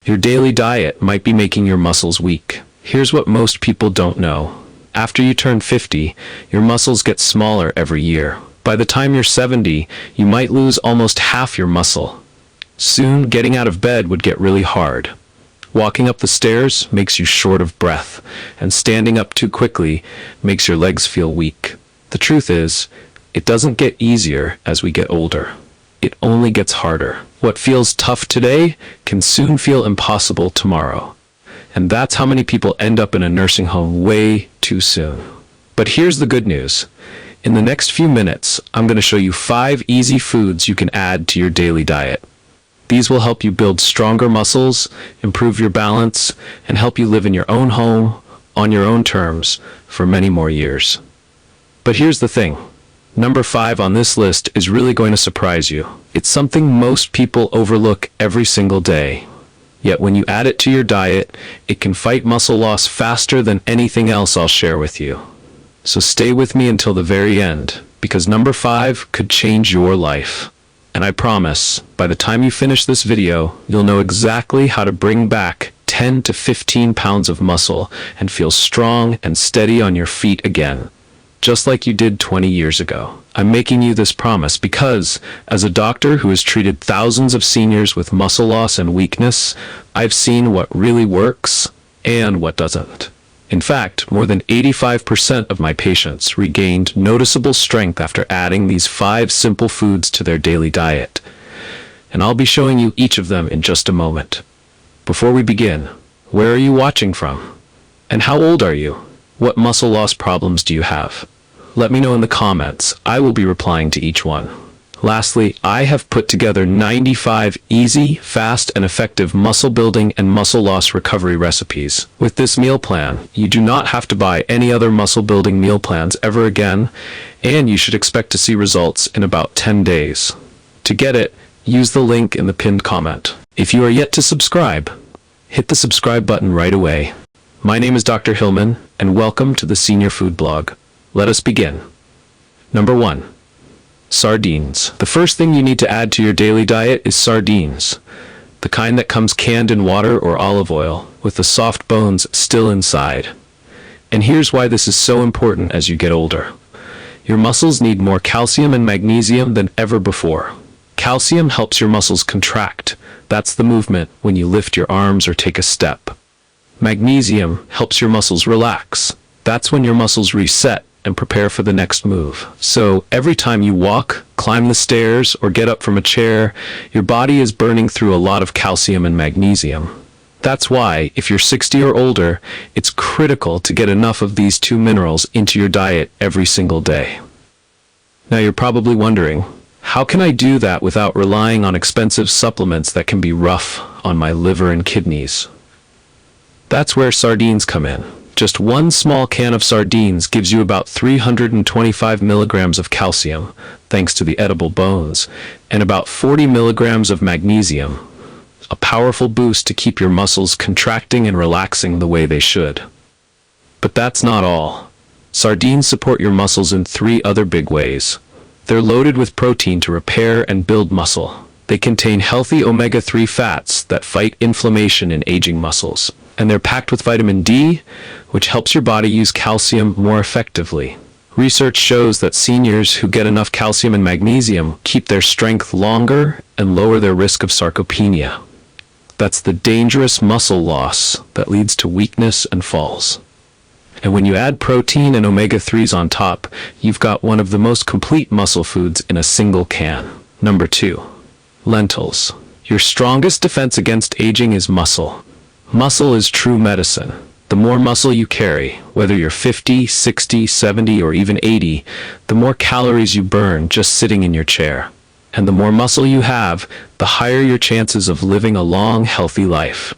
Your daily diet might be making your muscles weak. Here's what most people don't know. After you turn 50, your muscles get smaller every year. By the time you're 70, you might lose almost half your muscle. Soon, getting out of bed would get really hard. Walking up the stairs makes you short of breath, and standing up too quickly makes your legs feel weak. The truth is, it doesn't get easier as we get older. It only gets harder. What feels tough today can soon feel impossible tomorrow. And that's how many people end up in a nursing home way too soon. But here's the good news. In the next few minutes, I'm going to show you 5 easy foods you can add to your daily diet. These will help you build stronger muscles, improve your balance, and help you live in your own home, on your own terms, for many more years. But here's the thing. Number 5 on this list is really going to surprise you. It's something most people overlook every single day. Yet when you add it to your diet, it can fight muscle loss faster than anything else I'll share with you. So stay with me until the very end, because number 5 could change your life. And I promise, by the time you finish this video, you'll know exactly how to bring back 10 to 15 pounds of muscle and feel strong and steady on your feet again, just like you did 20 years ago. I'm making you this promise because, as a doctor who has treated thousands of seniors with muscle loss and weakness, I've seen what really works and what doesn't. In fact, more than 85% of my patients regained noticeable strength after adding these 5 simple foods to their daily diet. And I'll be showing you each of them in just a moment. Before we begin, where are you watching from? And how old are you? What muscle loss problems do you have? Let me know in the comments. I will be replying to each one. Lastly, I have put together 95 easy, fast, and effective muscle building and muscle loss recovery recipes. With this meal plan, you do not have to buy any other muscle building meal plans ever again, and you should expect to see results in about 10 days. To get it, use the link in the pinned comment. If you are yet to subscribe, hit the subscribe button right away. My name is Dr. Hillman, and welcome to the Senior Food Blog. Let us begin. Number 1. Sardines. The first thing you need to add to your daily diet is sardines, the kind that comes canned in water or olive oil, with the soft bones still inside. And here's why this is so important as you get older. Your muscles need more calcium and magnesium than ever before. Calcium helps your muscles contract. That's the movement when you lift your arms or take a step. Magnesium helps your muscles relax. That's when your muscles reset and prepare for the next move. So every time you walk, climb the stairs, or get up from a chair, your body is burning through a lot of calcium and magnesium. That's why, if you're 60 or older, it's critical to get enough of these 2 minerals into your diet every single day. Now you're probably wondering, how can I do that without relying on expensive supplements that can be rough on my liver and kidneys? That's where sardines come in. Just 1 small can of sardines gives you about 325 milligrams of calcium, thanks to the edible bones, and about 40 milligrams of magnesium, a powerful boost to keep your muscles contracting and relaxing the way they should. But that's not all. Sardines support your muscles in 3 other big ways. They're loaded with protein to repair and build muscle. They contain healthy omega-3 fats that fight inflammation in aging muscles. And they're packed with vitamin D, which helps your body use calcium more effectively. Research shows that seniors who get enough calcium and magnesium keep their strength longer and lower their risk of sarcopenia. That's the dangerous muscle loss that leads to weakness and falls. And when you add protein and omega-3s on top, you've got one of the most complete muscle foods in a single can. Number 2. Lentils. Your strongest defense against aging is muscle. Muscle is true medicine. The more muscle you carry, whether you're 50, 60, 70, or even 80, the more calories you burn just sitting in your chair. And the more muscle you have, the higher your chances of living a long, healthy life.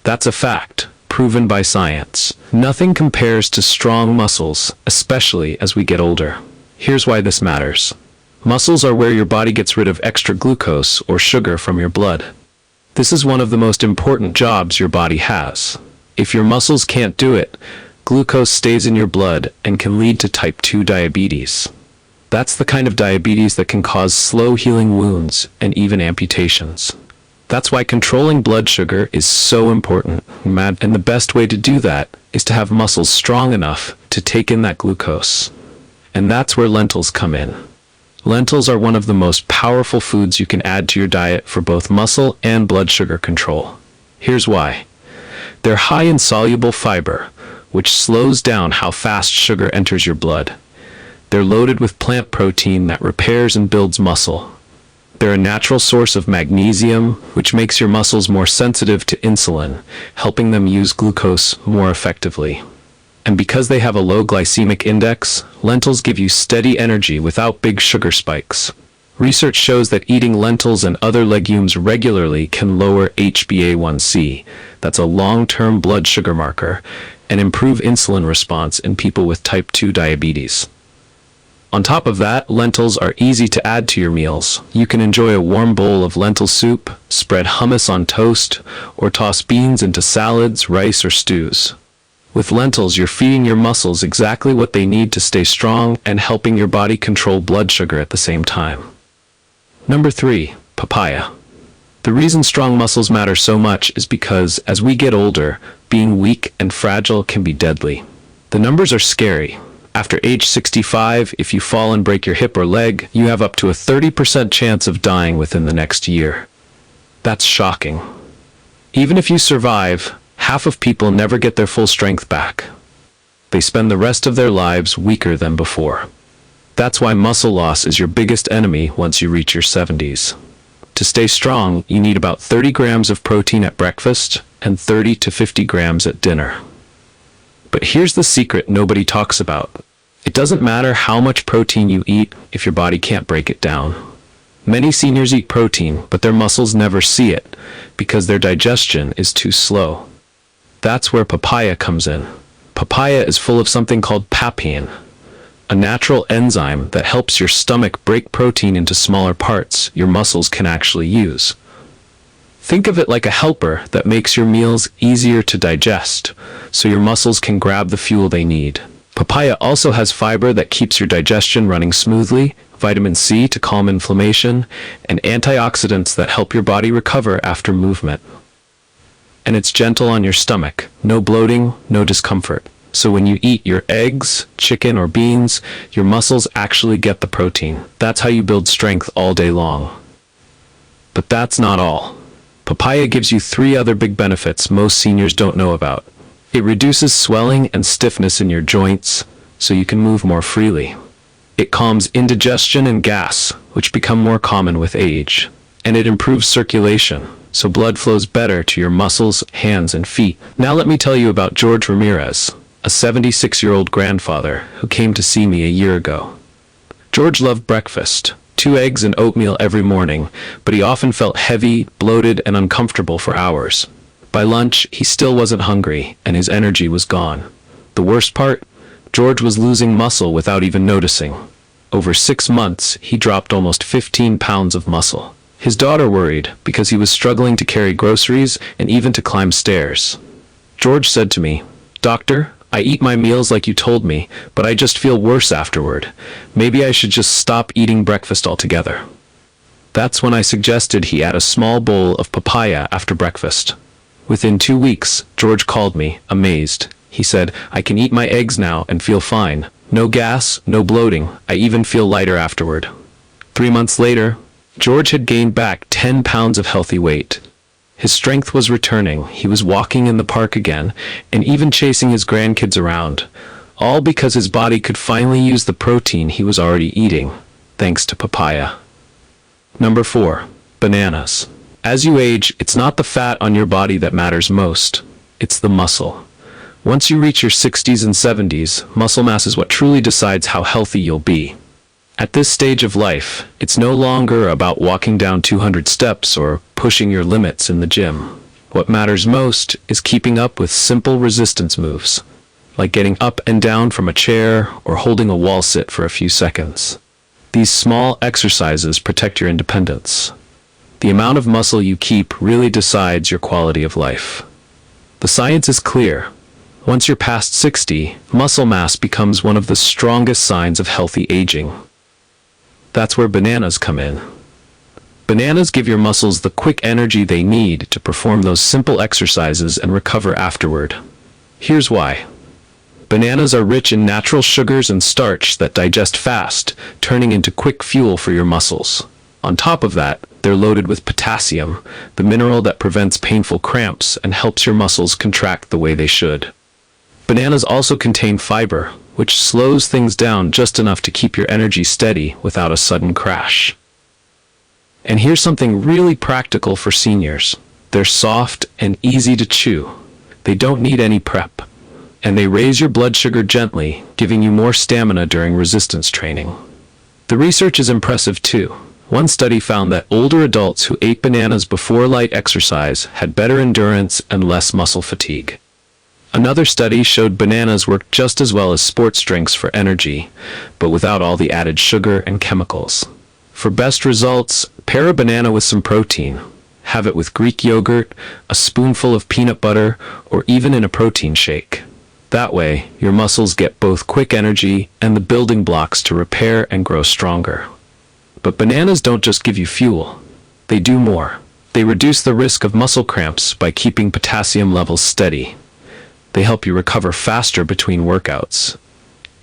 That's a fact, proven by science. Nothing compares to strong muscles, especially as we get older. Here's why this matters. Muscles are where your body gets rid of extra glucose or sugar from your blood. This is one of the most important jobs your body has. If your muscles can't do it, glucose stays in your blood and can lead to type 2 diabetes. That's the kind of diabetes that can cause slow healing wounds and even amputations. That's why controlling blood sugar is so important. And the best way to do that is to have muscles strong enough to take in that glucose. And that's where lentils come in. Lentils are one of the most powerful foods you can add to your diet for both muscle and blood sugar control. Here's why. They're high in soluble fiber, which slows down how fast sugar enters your blood. They're loaded with plant protein that repairs and builds muscle. They're a natural source of magnesium, which makes your muscles more sensitive to insulin, helping them use glucose more effectively. And because they have a low glycemic index, lentils give you steady energy without big sugar spikes. Research shows that eating lentils and other legumes regularly can lower HbA1c, that's a long-term blood sugar marker, and improve insulin response in people with type 2 diabetes. On top of that, lentils are easy to add to your meals. You can enjoy a warm bowl of lentil soup, spread hummus on toast, or toss beans into salads, rice, or stews. With lentils, you're feeding your muscles exactly what they need to stay strong and helping your body control blood sugar at the same time. Number 3, papaya. The reason strong muscles matter so much is because, as we get older, being weak and fragile can be deadly. The numbers are scary. After age 65, if you fall and break your hip or leg, you have up to a 30% chance of dying within the next year. That's shocking. Even if you survive, half of people never get their full strength back. They spend the rest of their lives weaker than before. That's why muscle loss is your biggest enemy once you reach your 70s. To stay strong, you need about 30 grams of protein at breakfast and 30 to 50 grams at dinner. But here's the secret nobody talks about. It doesn't matter how much protein you eat if your body can't break it down. Many seniors eat protein, but their muscles never see it because their digestion is too slow. That's where papaya comes in. Papaya is full of something called papain, a natural enzyme that helps your stomach break protein into smaller parts your muscles can actually use. Think of it like a helper that makes your meals easier to digest, so your muscles can grab the fuel they need. Papaya also has fiber that keeps your digestion running smoothly, vitamin C to calm inflammation, and antioxidants that help your body recover after movement. And it's gentle on your stomach, no bloating, no discomfort. So when you eat your eggs, chicken, or beans, your muscles actually get the protein. That's how you build strength all day long. But that's not all. Papaya gives you 3 other big benefits most seniors don't know about. It reduces swelling and stiffness in your joints, so you can move more freely. It calms indigestion and gas, which become more common with age. And it improves circulation, so blood flows better to your muscles, hands, and feet. Now let me tell you about George Ramirez, a 76-year-old grandfather who came to see me a year ago. George loved breakfast, 2 eggs and oatmeal every morning, but he often felt heavy, bloated, and uncomfortable for hours. By lunch, he still wasn't hungry, and his energy was gone. The worst part? George was losing muscle without even noticing. Over 6 months, he dropped almost 15 pounds of muscle. His daughter worried because he was struggling to carry groceries and even to climb stairs. George said to me, "Doctor, I eat my meals like you told me, but I just feel worse afterward. Maybe I should just stop eating breakfast altogether." That's when I suggested he add a small bowl of papaya after breakfast. Within 2 weeks, George called me, amazed. He said, "I can eat my eggs now and feel fine. No gas, no bloating. I even feel lighter afterward." 3 months later, George had gained back 10 pounds of healthy weight. His strength was returning, he was walking in the park again, and even chasing his grandkids around, all because his body could finally use the protein he was already eating, thanks to papaya. Number 4, bananas. As you age, it's not the fat on your body that matters most, it's the muscle. Once you reach your 60s and 70s, muscle mass is what truly decides how healthy you'll be. At this stage of life, it's no longer about walking down 200 steps or pushing your limits in the gym. What matters most is keeping up with simple resistance moves, like getting up and down from a chair or holding a wall sit for a few seconds. These small exercises protect your independence. The amount of muscle you keep really decides your quality of life. The science is clear. Once you're past 60, muscle mass becomes one of the strongest signs of healthy aging. That's where bananas come in. Bananas give your muscles the quick energy they need to perform those simple exercises and recover afterward. Here's why. Bananas are rich in natural sugars and starch that digest fast, turning into quick fuel for your muscles. On top of that, they're loaded with potassium, the mineral that prevents painful cramps and helps your muscles contract the way they should. Bananas also contain fiber, which slows things down just enough to keep your energy steady without a sudden crash. And here's something really practical for seniors. They're soft and easy to chew. They don't need any prep. And they raise your blood sugar gently, giving you more stamina during resistance training. The research is impressive too. One study found that older adults who ate bananas before light exercise had better endurance and less muscle fatigue. Another study showed bananas work just as well as sports drinks for energy, but without all the added sugar and chemicals. For best results, pair a banana with some protein. Have it with Greek yogurt, a spoonful of peanut butter, or even in a protein shake. That way, your muscles get both quick energy and the building blocks to repair and grow stronger. But bananas don't just give you fuel. They do more. They reduce the risk of muscle cramps by keeping potassium levels steady. They help you recover faster between workouts.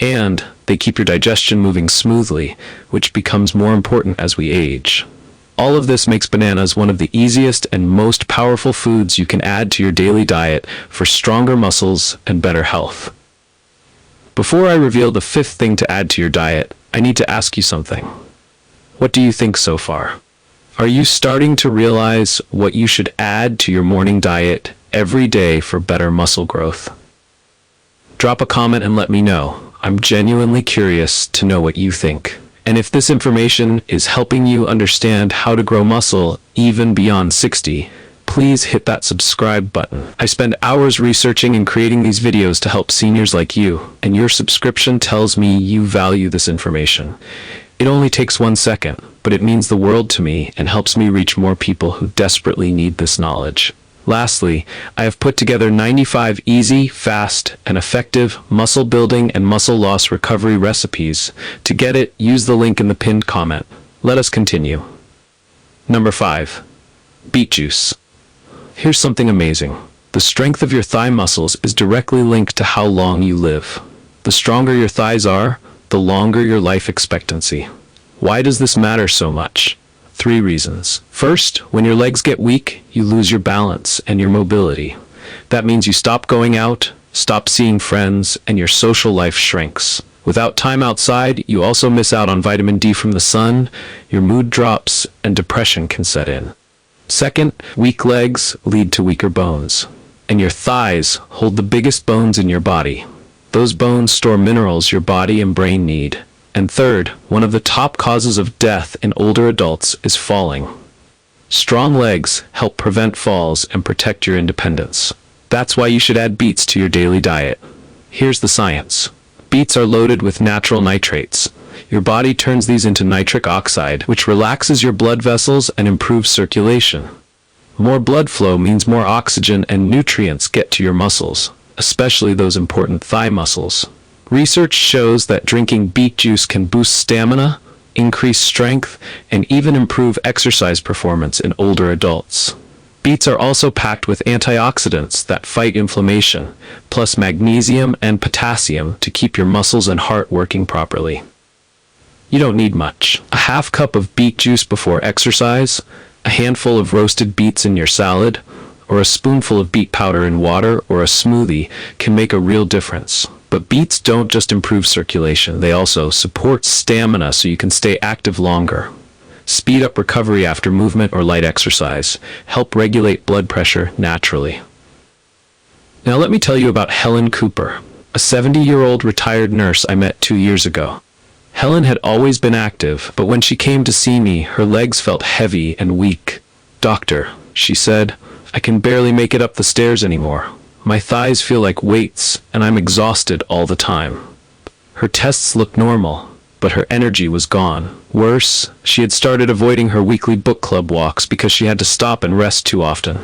And they keep your digestion moving smoothly, which becomes more important as we age. All of this makes bananas one of the easiest and most powerful foods you can add to your daily diet for stronger muscles and better health. Before I reveal the fifth thing to add to your diet, I need to ask you something. What do you think so far? Are you starting to realize what you should add to your morning diet every day for better muscle growth? Drop a comment and let me know. I'm genuinely curious to know what you think. And if this information is helping you understand how to grow muscle even beyond 60, please hit that subscribe button. I spend hours researching and creating these videos to help seniors like you, and your subscription tells me you value this information. It only takes 1 second, but it means the world to me and helps me reach more people who desperately need this knowledge. Lastly, I have put together 95 easy, fast, and effective muscle building and muscle loss recovery recipes. To get it, use the link in the pinned comment. Let us continue. Number 5. Beet juice. Here's something amazing. The strength of your thigh muscles is directly linked to how long you live. The stronger your thighs are, the longer your life expectancy. Why does this matter so much? 3 reasons. First, when your legs get weak, you lose your balance and your mobility. That means you stop going out, stop seeing friends, and your social life shrinks. Without time outside, you also miss out on vitamin D from the sun, your mood drops, and depression can set in. Second, weak legs lead to weaker bones. And your thighs hold the biggest bones in your body. Those bones store minerals your body and brain need. And third, one of the top causes of death in older adults is falling. Strong legs help prevent falls and protect your independence. That's why you should add beets to your daily diet. Here's the science. Beets are loaded with natural nitrates. Your body turns these into nitric oxide, which relaxes your blood vessels and improves circulation. More blood flow means more oxygen and nutrients get to your muscles, especially those important thigh muscles. Research shows that drinking beet juice can boost stamina, increase strength, and even improve exercise performance in older adults. Beets are also packed with antioxidants that fight inflammation, plus magnesium and potassium to keep your muscles and heart working properly. You don't need much. A half cup of beet juice before exercise, a handful of roasted beets in your salad, or a spoonful of beet powder in water or a smoothie can make a real difference. But beets don't just improve circulation, they also support stamina so you can stay active longer. Speed up recovery after movement or light exercise, help regulate blood pressure naturally. Now let me tell you about Helen Cooper, a 70-year-old retired nurse I met 2 years ago. Helen had always been active, but when she came to see me, her legs felt heavy and weak. "Doctor," she said, "I can barely make it up the stairs anymore. My thighs feel like weights, and I'm exhausted all the time." Her tests looked normal, but her energy was gone. Worse, she had started avoiding her weekly book club walks because she had to stop and rest too often.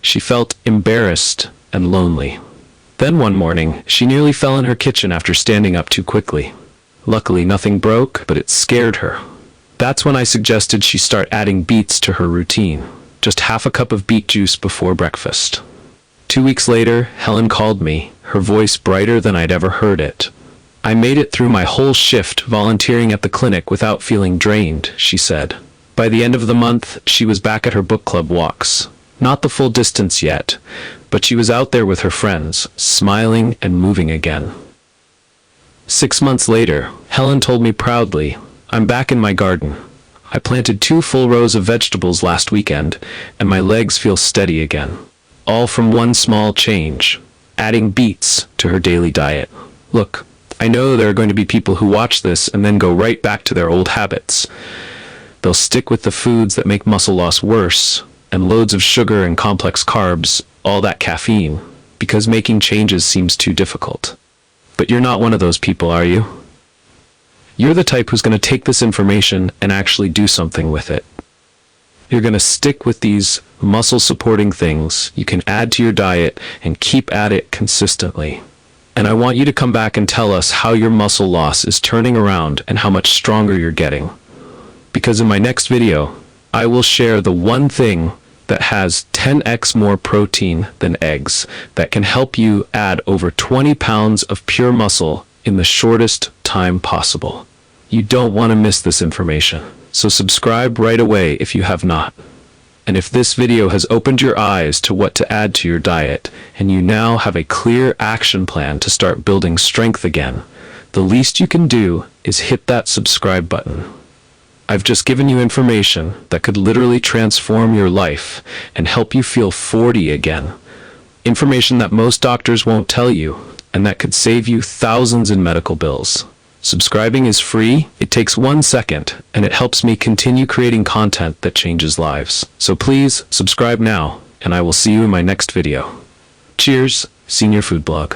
She felt embarrassed and lonely. Then one morning, she nearly fell in her kitchen after standing up too quickly. Luckily, nothing broke, but it scared her. That's when I suggested she start adding beets to her routine. Just half a cup of beet juice before breakfast. 2 weeks later, Helen called me, her voice brighter than I'd ever heard it. I made it through my whole shift volunteering at the clinic without feeling drained, she said. By the end of the month, she was back at her book club walks. Not the full distance yet, but she was out there with her friends, smiling and moving again. 6 months later, Helen told me proudly, I'm back in my garden. I planted 2 full rows of vegetables last weekend, and my legs feel steady again. All from one small change, adding beets to her daily diet. Look, I know there are going to be people who watch this and then go right back to their old habits. They'll stick with the foods that make muscle loss worse, and loads of sugar and complex carbs, all that caffeine, because making changes seems too difficult. But you're not one of those people, are you? You're the type who's going to take this information and actually do something with it. You're going to stick with these muscle-supporting things you can add to your diet and keep at it consistently. And I want you to come back and tell us how your muscle loss is turning around and how much stronger you're getting. Because in my next video, I will share the one thing that has 10x more protein than eggs that can help you add over 20 pounds of pure muscle in the shortest time possible. You don't want to miss this information, so subscribe right away if you have not. And if this video has opened your eyes to what to add to your diet, and you now have a clear action plan to start building strength again, the least you can do is hit that subscribe button. I've just given you information that could literally transform your life and help you feel 40 again. Information that most doctors won't tell you, and that could save you thousands in medical bills. Subscribing is free, it takes 1 second, and it helps me continue creating content that changes lives. So please, subscribe now, and I will see you in my next video. Cheers, Senior Food Blog.